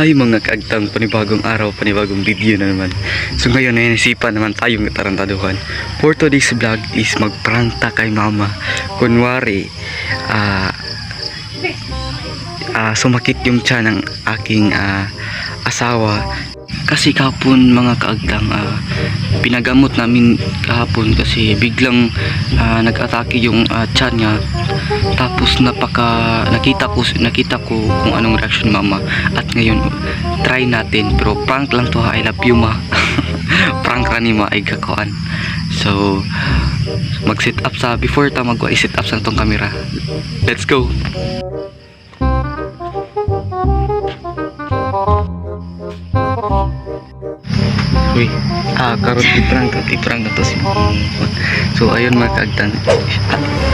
Hi mga kaagtang, panibagong araw, panibagong video na naman. So ngayon ay naisipan naman tayong tarantaduhan. For today's vlog is magprangta kay mama. Kunwari, sumakit yung tiyan ng aking asawa. Kasi kahapon mga kaagtang, pinagamot namin kahapon kasi biglang nag-atake yung tiyan niya. Tapos nakita ko kung anong reaction mama. At ngayon try natin, pero prank lang to ha. I love you ma. Prank ra ni ma ay gakuan. So mag-set up sa before ta mag-set up sa tong camera. Let's go. Uy, karon i-prank na to si mama. So ayun mga kaagtan,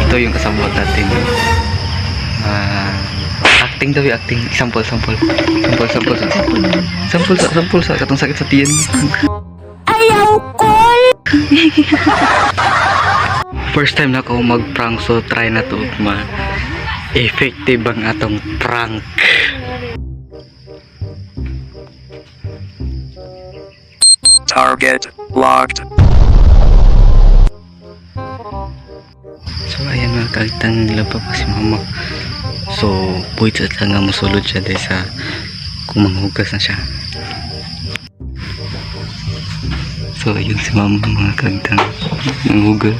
ito yung kasabot natin. Acting daw, acting. Sample sa katong sakit sa tiyan. Ayaw ko. First time na ako mag-prank, so try na to. Effective ang atong prank. Target locked. So ayan mga kaagtan, nila pa si mama. So buwit sa nga musulod siya dahil sa kung manghugas na siya. So ayun si mama mga kaagtan, manghugas.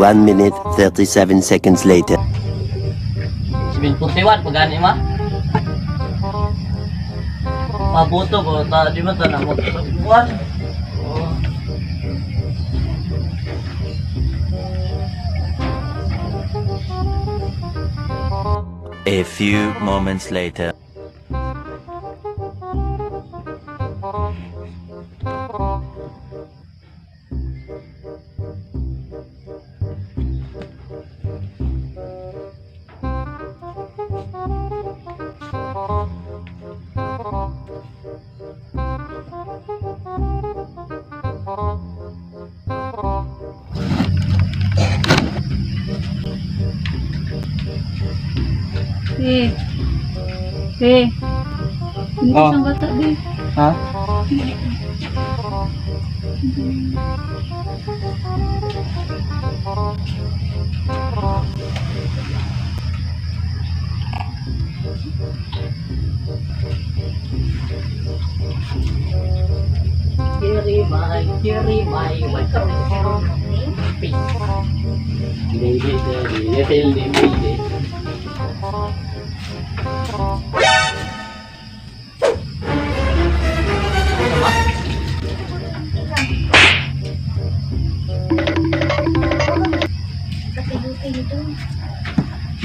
One minute, 37 seconds later. 71 pagani ma. Mabuto ko ta di man ta na mo buwan. A few moments later. Hindi Oh. isang bata, be. Ha? Kiri mai, welcome to Kero. Baby. Kasi dito.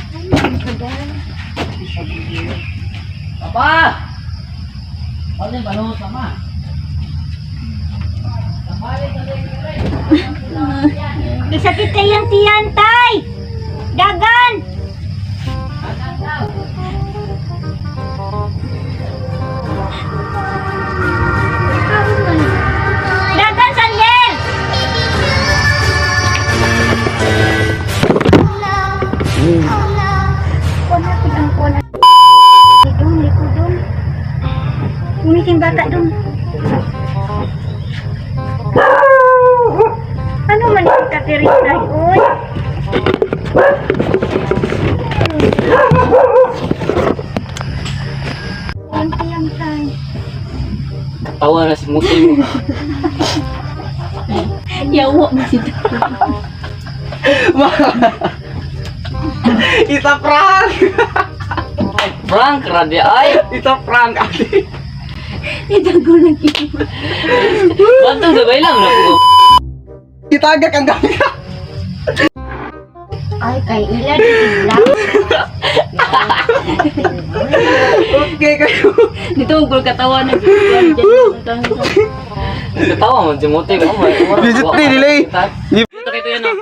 Ay, kagal. Apa? Ano ba no sama? Isakit kayang tiyan, tay! Dagan! Dagan, Sandel! Umiting bata dun. Ano man yung katirita? Uy! Ang tiyang tay. Tawa na si Musi mo. Yawa mo sila. Isa prank! Prank radya ay. Isa prank ate. Itago lang yun. Bantang sabay lang na po. Itagak ang gamit. Ay, kay ila lang. Okay kayo. Dito ang gul katawan na. Katawa mo si Mote ko. Visit pre, delay. Dito kito yan oh.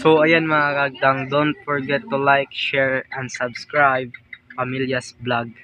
So ayan mga kagtang, don't forget to like, share, and subscribe Pamilya's Vlog.